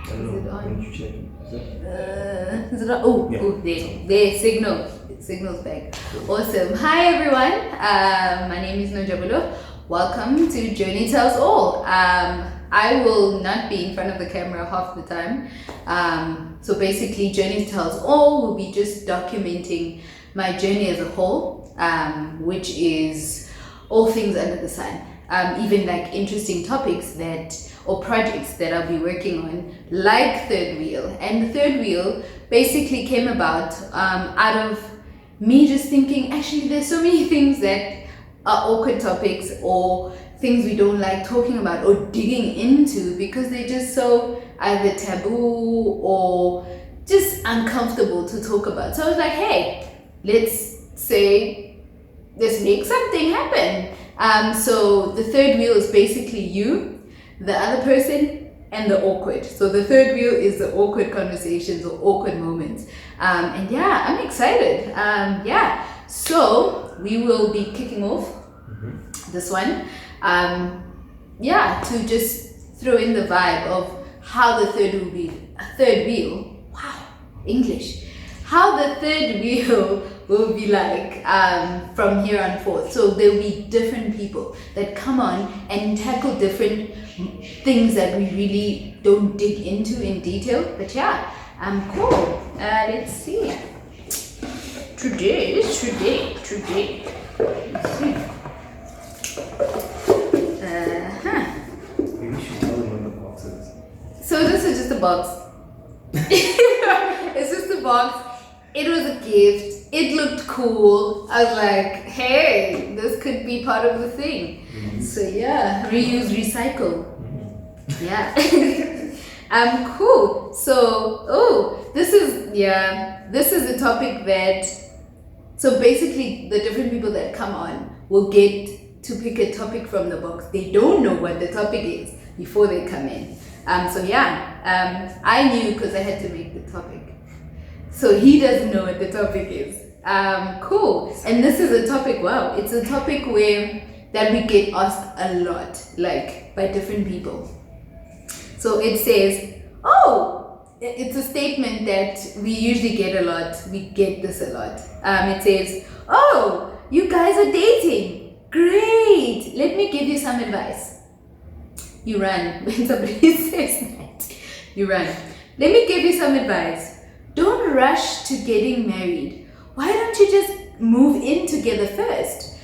I don't know. Why don't you check it? Is it on? Oh, Yeah. oh, there, signal's back. Awesome. Hi everyone. My name is Nojabulo. Welcome to Journey Tells All. I will not be in front of the camera half the time. So basically, Journey Tells All will be just documenting my journey as a whole, which is all things under the sun. Even like interesting topics or projects that I'll be working on, like Third Wheel. And the Third Wheel basically came about out of me just thinking, actually, there's so many things that are awkward topics or things we don't like talking about or digging into because they're just so either taboo or just uncomfortable to talk about. So I was like, hey, let's make something happen. So the third wheel is basically you, the other person, and the awkward. So the third wheel is the awkward conversations or awkward moments. And yeah, I'm excited. So we will be kicking off this one. To just throw in the vibe of how the third wheel, wow, English, how the third wheel will be like from here on forth. So there'll be different people that come on and tackle different things that we really don't dig into in detail. But yeah, cool. Let's see. Today. Let's see. Maybe you should tell them what the box is. So this is just a box. It's just a box. It was a gift. It looked cool. I was like, hey, this could be part of the thing. So yeah, reuse, recycle. Yeah. Cool. So, this is a topic that, so basically the different people that come on will get to pick a topic from the box. They don't know what the topic is before they come in. I knew because I had to make the topic. So he doesn't know what the topic is. Cool. And this is a topic, wow, it's a topic that we get asked a lot, like by different people. So it says, it's a statement that we usually get a lot. We get this a lot. It says, you guys are dating. Great. Let me give you some advice. You run when somebody says that. You run. Let me give you some advice. Don't rush to getting married. Why don't you just move in together first?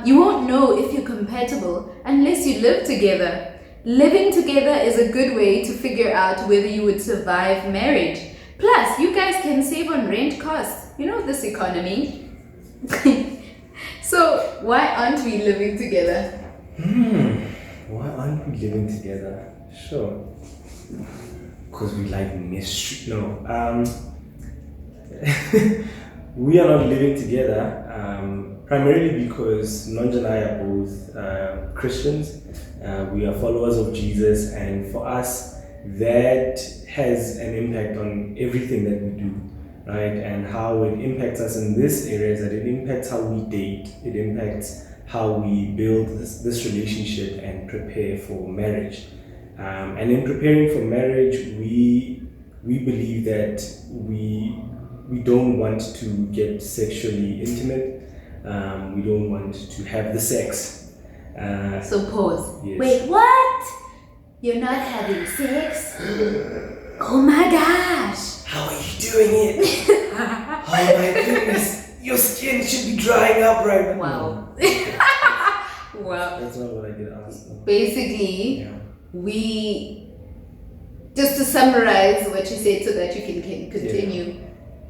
You won't know if you're compatible unless you live together. Living together is a good way to figure out whether you would survive marriage. Plus, you guys can save on rent costs. You know this economy. So, why aren't we living together? Why aren't we living together? Sure. Because we like mystery. No. We are not living together primarily because Nonja and I are both Christians. We are followers of Jesus, and for us, that has an impact on everything that we do, right? And how it impacts us in this area is that it impacts how we date, it impacts how we build this relationship and prepare for marriage. And in preparing for marriage, we believe that we don't want to get sexually intimate. We don't want to have the sex. So pause. Yes. Wait, what? You're not having sex? Oh my gosh. How are you doing it? Oh my goodness. Your skin should be drying up right now. Wow. Wow. That's not what I did ask. Basically, just to summarize what you said so that you can continue. Yeah.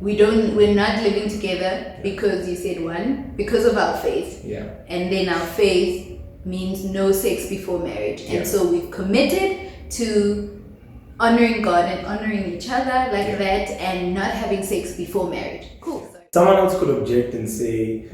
We're not living together because you said one, because of our faith. Yeah. And then our faith means no sex before marriage. Yeah. And so we've committed to honoring God and honoring each other like that and not having sex before marriage. Cool. Someone else could object and say,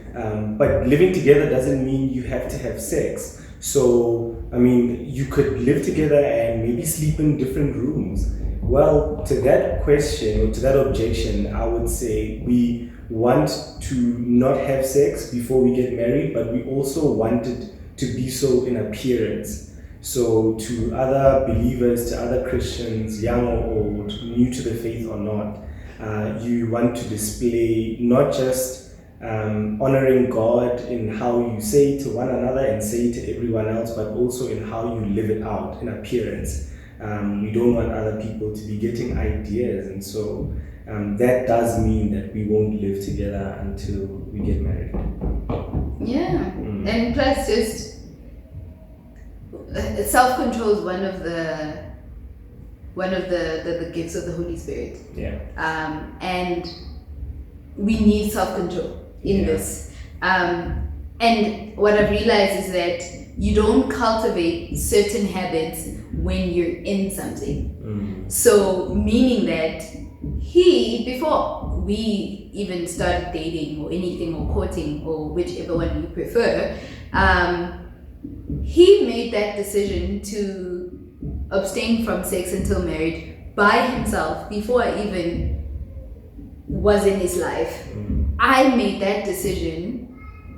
but living together doesn't mean you have to have sex. So, I mean, you could live together and maybe sleep in different rooms. Well, to that question or to that objection, I would say we want to not have sex before we get married, but we also want it to be so in appearance. So to other believers, to other Christians, young or old, new to the faith or not, you want to display not just honoring God in how you say to one another and say to everyone else, but also in how you live it out in appearance. We don't want other people to be getting ideas, and so that does mean that we won't live together until we get married. Yeah, and plus just self-control is one of the gifts of the Holy Spirit. Yeah. And we need self-control in this. And what I've realized is that you don't cultivate certain habits when you're in something. So meaning that before we even started dating or anything or courting or whichever one you prefer, he made that decision to abstain from sex until marriage by himself before I even was in his life. I made that decision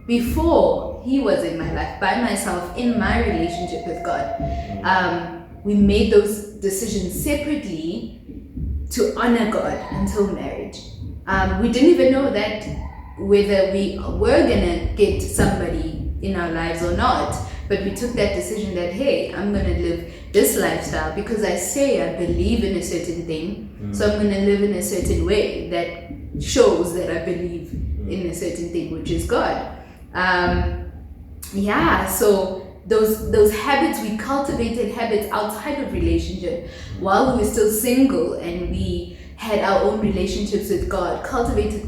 before he was in my life, by myself, in my relationship with God. We made those decisions separately to honor God until marriage. We didn't even know that whether we were gonna get somebody in our lives or not, but we took that decision that, hey, I'm gonna live this lifestyle because I say I believe in a certain thing, so I'm gonna live in a certain way that shows that I believe in a certain thing, which is God. So those habits, we cultivated habits outside of relationship while we were still single, and we had our own relationships with God, cultivated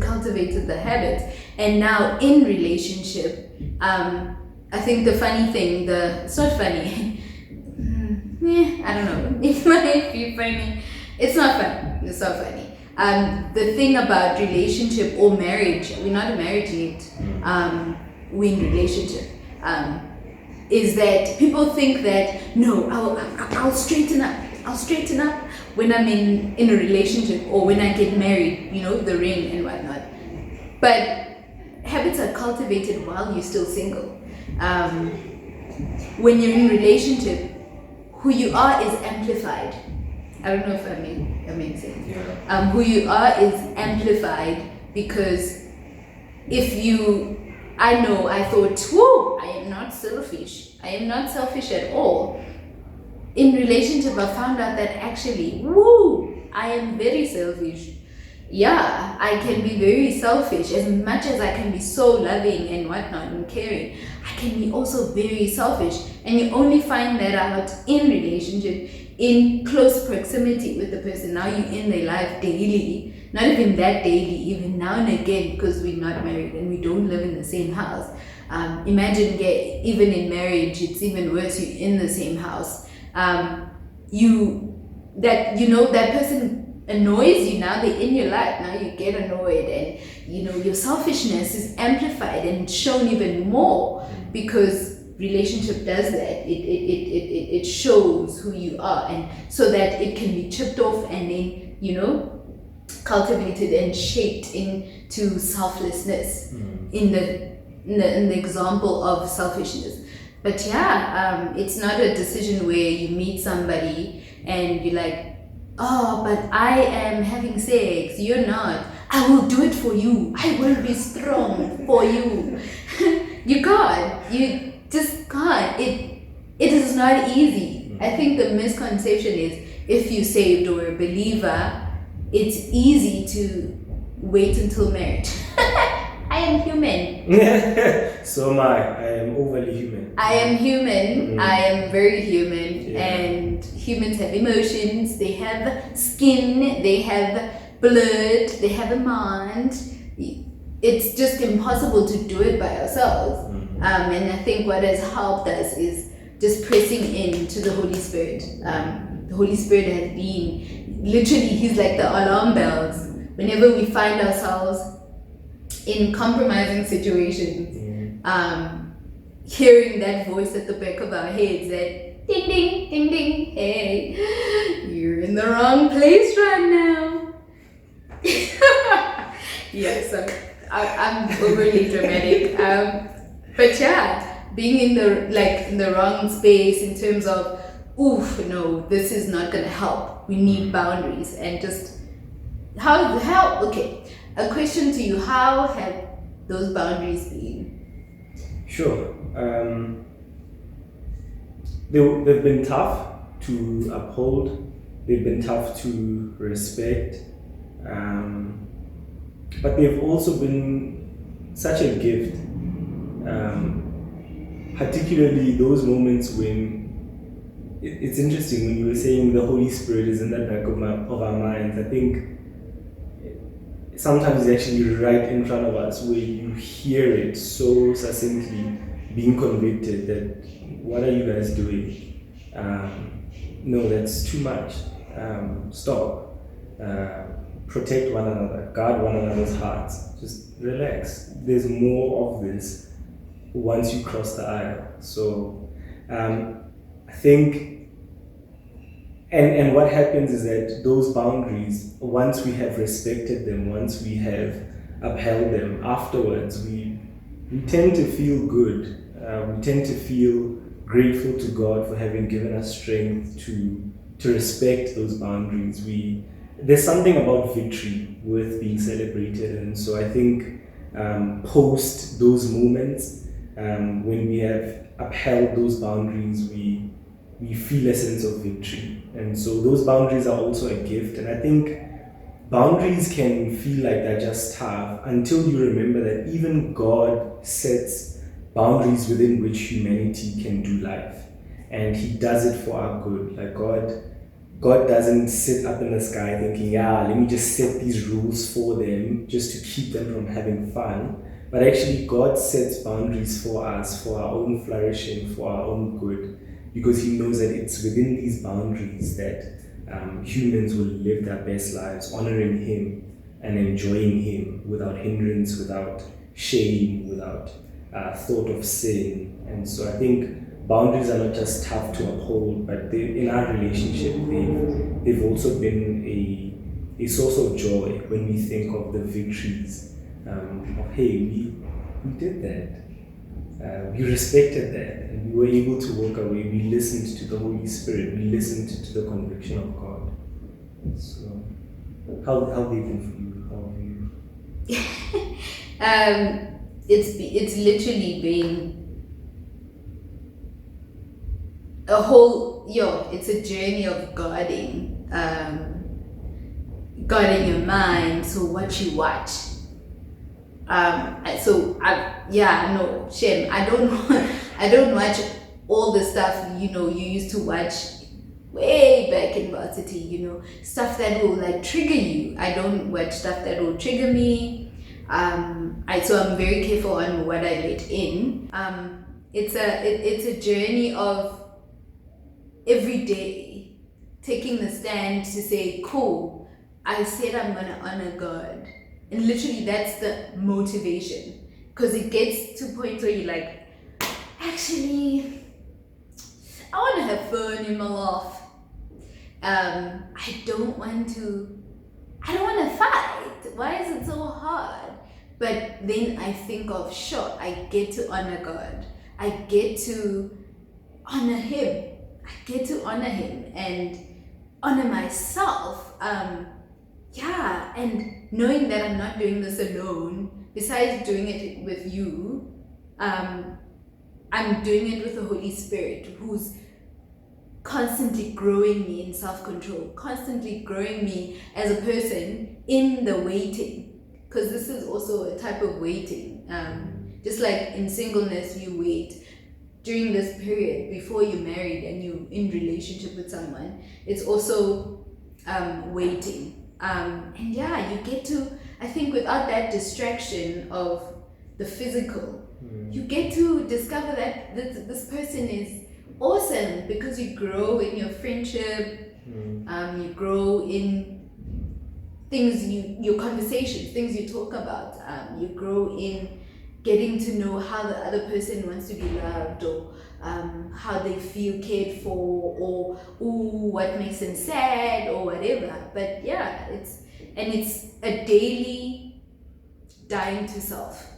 the habits, and now in relationship, I think the funny thing, it's not funny, I don't know, it might be funny, it's not funny. The thing about relationship or marriage, we're not married yet, we're in relationship, is that people think that, no, I'll straighten up when I'm in a relationship or when I get married, the ring and whatnot. But habits are cultivated while you're still single. When you're in relationship, who you are is amplified. I don't know if I make sense. Yeah. Who you are is amplified because I thought, whoa, I am not selfish. I am not selfish at all. In relationship, I found out that actually, I am very selfish. Yeah, I can be very selfish. As much as I can be so loving and whatnot and caring, I can be also very selfish. And you only find that out in relationship, in close proximity with the person. Now you're in their life daily. Not even that daily, even now and again, because we're not married and we don't live in the same house. Imagine even in marriage, it's even worse, you're in the same house. That person annoys you, now they're in your life, now you get annoyed, and your selfishness is amplified and shown even more because relationship does that. It shows who you are, and so that it can be chipped off and then cultivated and shaped into selflessness in the example of selfishness. But it's not a decision where you meet somebody and you're like, oh, but I am having sex, you're not. I will do it for you. I will be strong for you. You can't. You just can't. It is not easy. I think the misconception is if you're saved or a believer, it's easy to wait until marriage. I am human. So am I. I am overly human. I am human. I am very human. And humans have emotions. They have skin. They have blood. They have a mind. It's just impossible to do it by ourselves. And I think what has helped us is just pressing into the Holy Spirit. The Holy Spirit has been, literally, he's like the alarm bells. Whenever we find ourselves in compromising situations, hearing that voice at the back of our heads that ding, ding, ding, ding, hey, you're in the wrong place right now. Yes, I'm overly dramatic. But being in the wrong space in terms of, oof, no, this is not gonna help. We need boundaries. And just how okay. A question to you, how have those boundaries been? Sure. They've been tough to uphold. They've been tough to respect. But they've also been such a gift. Particularly those moments when it's interesting when you were saying the Holy Spirit is in the back of our minds. I think sometimes it's actually right in front of us where you hear it so succinctly being convicted that what are you guys doing? No, that's too much. Stop. Protect one another. Guard one another's hearts. Just relax. There's more of this once you cross the aisle. So I think, and what happens is that those boundaries, once we have respected them, once we have upheld them, afterwards we tend to feel good. We tend to feel grateful to God for having given us strength to respect those boundaries. There's something about victory worth being celebrated, and so I think post those moments, when we have upheld those boundaries, we feel a sense of victory. And so those boundaries are also a gift. And I think boundaries can feel like they're just tough until you remember that even God sets boundaries within which humanity can do life. And He does it for our good. Like God doesn't sit up in the sky thinking, yeah, let me just set these rules for them just to keep them from having fun. But actually, God sets boundaries for us, for our own flourishing, for our own good, because He knows that it's within these boundaries that humans will live their best lives, honoring Him and enjoying Him without hindrance, without shame, without thought of sin. And so I think boundaries are not just tough to uphold, but in our relationship, they've also been a source of joy when we think of the victories of, hey, we did that. We respected that, and we were able to walk away. We listened to the Holy Spirit. We listened to the conviction of God. So, how have they been for you? How have you? It's literally been a whole it's a journey of guarding your mind. So what you watch. Shem, I don't watch all the stuff you used to watch way back in varsity, stuff that will like trigger you. I don't watch stuff that will trigger me. So I'm very careful on what I let in. It's a journey of every day taking the stand to say, cool, I said I'm gonna honor God. And literally that's the motivation, because it gets to a point where you're like, actually, I want to have fun in my life. I don't want to fight. Why is it so hard? But then I think of, sure, I get to honor God. I get to honor Him. And honor myself. And knowing that I'm not doing this alone, besides doing it with you, I'm doing it with the Holy Spirit, who's constantly growing me in self-control, constantly growing me as a person in the waiting, because this is also a type of waiting. Just like in singleness, you wait during this period before you're married and you're in relationship with someone. It's also waiting. You get to, I think, without that distraction of the physical, you get to discover that this person is awesome, because you grow in your friendship, you grow in things, your conversations, things you talk about, you grow in getting to know how the other person wants to be loved, or how they feel cared for, or what makes them sad, or whatever. But yeah, it's a daily dying to self.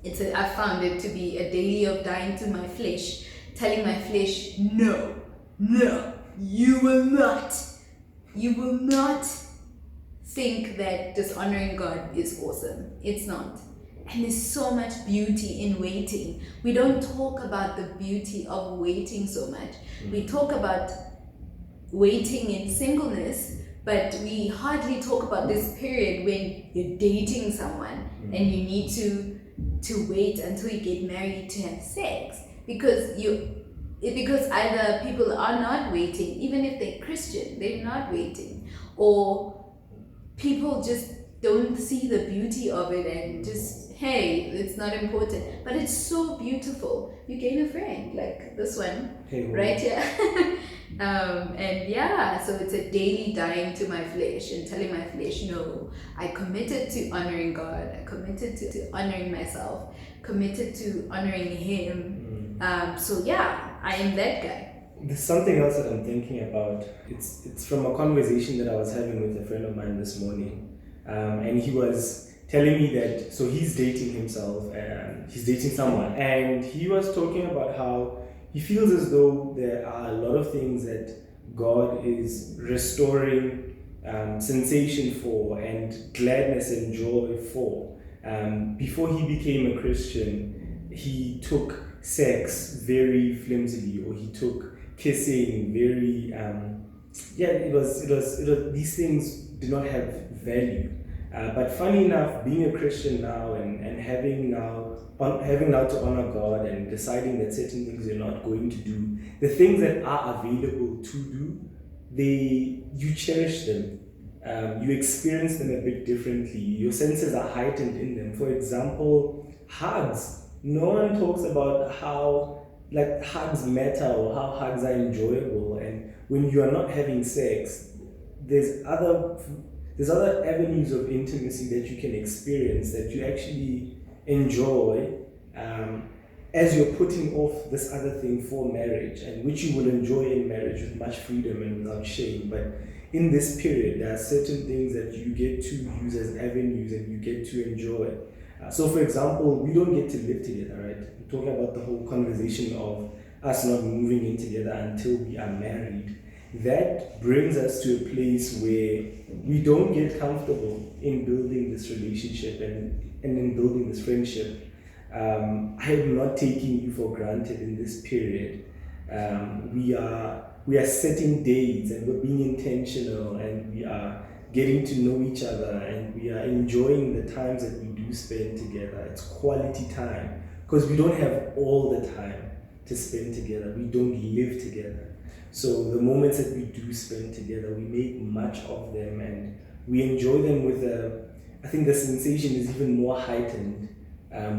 I found it to be a daily of dying to my flesh, telling my flesh, no, you will not think that dishonoring God is awesome. It's not. And there's so much beauty in waiting. We don't talk about the beauty of waiting so much. We talk about waiting in singleness, but we hardly talk about this period when you're dating someone and you need to wait until you get married to have sex, because either people are not waiting, even if they're Christian, they're not waiting, or people just don't see the beauty of it and just, hey, it's not important. But it's so beautiful. You gain a friend like this one, right here. And yeah, so it's a daily dying to my flesh and telling my flesh, no, I committed to honoring God, I committed to honoring myself, committed to honoring Him. So yeah, I am that guy. There's something else that I'm thinking about. It's from a conversation that I was having with a friend of mine this morning, and he was telling me that, so he's dating himself and he's dating someone, and he was talking about how he feels as though there are a lot of things that God is restoring sensation for and gladness and joy for. Before he became a Christian, he took sex very flimsily, or he took kissing very it was these things did not have value. But funny enough, being a Christian now and having now to honor God and deciding that certain things you're not going to do, the things that are available to do, you cherish them. You experience them a bit differently. Your senses are heightened in them. For example, hugs. No one talks about how hugs matter or how hugs are enjoyable. And when you are not having sex, there's other avenues of intimacy that you can experience that you actually enjoy as you're putting off this other thing for marriage, and which you will enjoy in marriage with much freedom and without shame. But in this period, there are certain things that you get to use as avenues and you get to enjoy. So for example, we don't get to live together, right? We're talking about the whole conversation of us not moving in together until we are married. That brings us to a place where we don't get comfortable in building this relationship and in building this friendship. I am not taking you for granted in this period. We are setting dates and we're being intentional and we are getting to know each other and we are enjoying the times that we do spend together. It's quality time because we don't have all the time to spend together. We don't live together. So the moments that we do spend together, we make much of them and we enjoy them with I think the sensation is even more heightened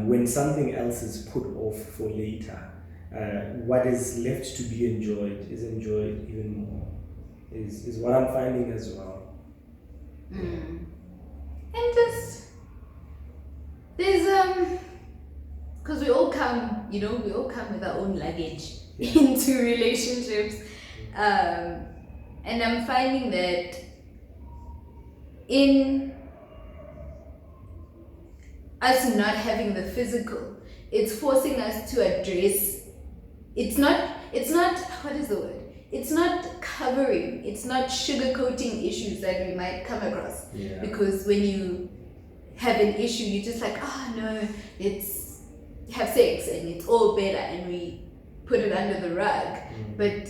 when something else is put off for later. What is left to be enjoyed is enjoyed even more, is what I'm finding as well. And just, there's, because we all come with our own luggage into relationships. And I'm finding that in us not having the physical, it's forcing us to address, it's not, what is the word? It's not covering, it's not sugarcoating issues that we might come across. Yeah. Because when you have an issue, you're just like, oh no, it's have sex and it's all better, and we put it under the rug. But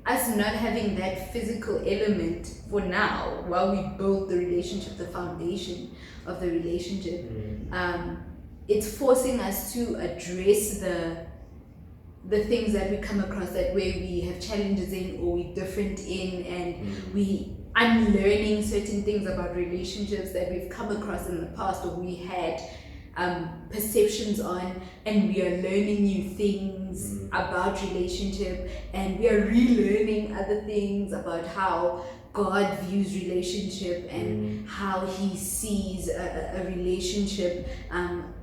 us not having that physical element for now, while we build the relationship, the foundation of the relationship, it's forcing us to address the things that we come across, that where we have challenges in or we're different in, and we unlearning certain things about relationships that we've come across in the past or we had perceptions on, and we are learning new things about relationship, and we are relearning other things about how God views relationship and how He sees a relationship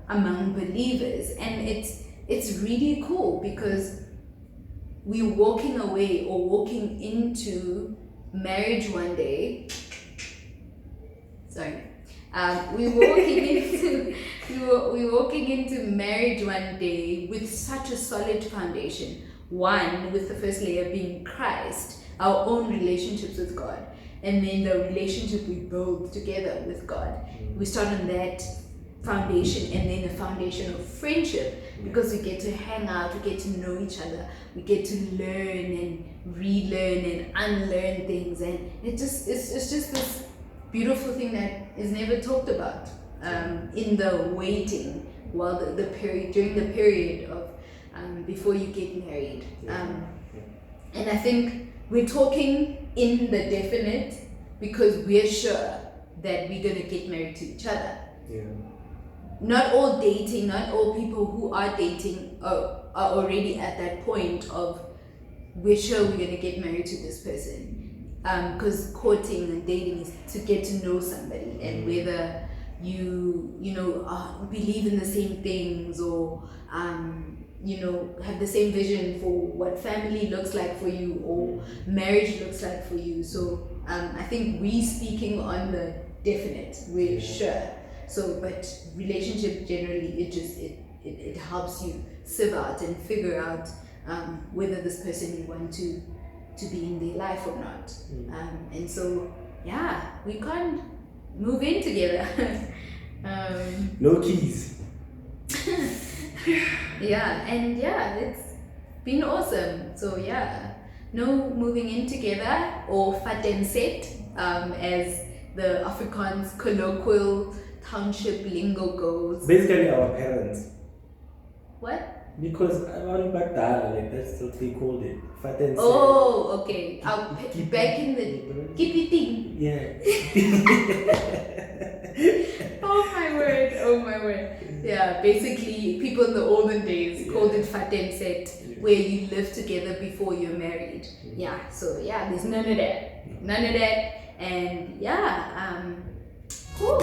among believers. And it's really cool because we're walking away or walking into marriage one day. We were walking into marriage one day with such a solid foundation. One, with the first layer being Christ, our own relationships with God, and then the relationship we build together with God. We start on that foundation, and then a foundation of friendship, because we get to hang out, we get to know each other, we get to learn and relearn and unlearn things, and it's just this beautiful thing that is never talked about in the waiting while the period, during the period of before you get married. And I think we're talking in the definite because we're sure that we're gonna get married to each other. Not all dating, not all people who are dating are already at that point of we're sure we're gonna get married to this person. Because courting and dating is to get to know somebody, and whether you believe in the same things, or have the same vision for what family looks like for you, or marriage looks like for you. So I think we speaking on the definite, we're sure. So, but relationship generally, it helps you sieve out and figure out whether this person you want to be in their life or not. And so, we can't move in together. No keys. It's been awesome. So no moving in together, or faten set, as the Afrikaans colloquial township lingo goes. Basically, our parents. What? Because about Bagdala, like that's what they called it. Faten set. Oh, okay. Back in the keep eating. Yeah. Oh my word. Yeah, basically people in the olden days called it faten set, where you live together before you're married. So there's none of that. And cool.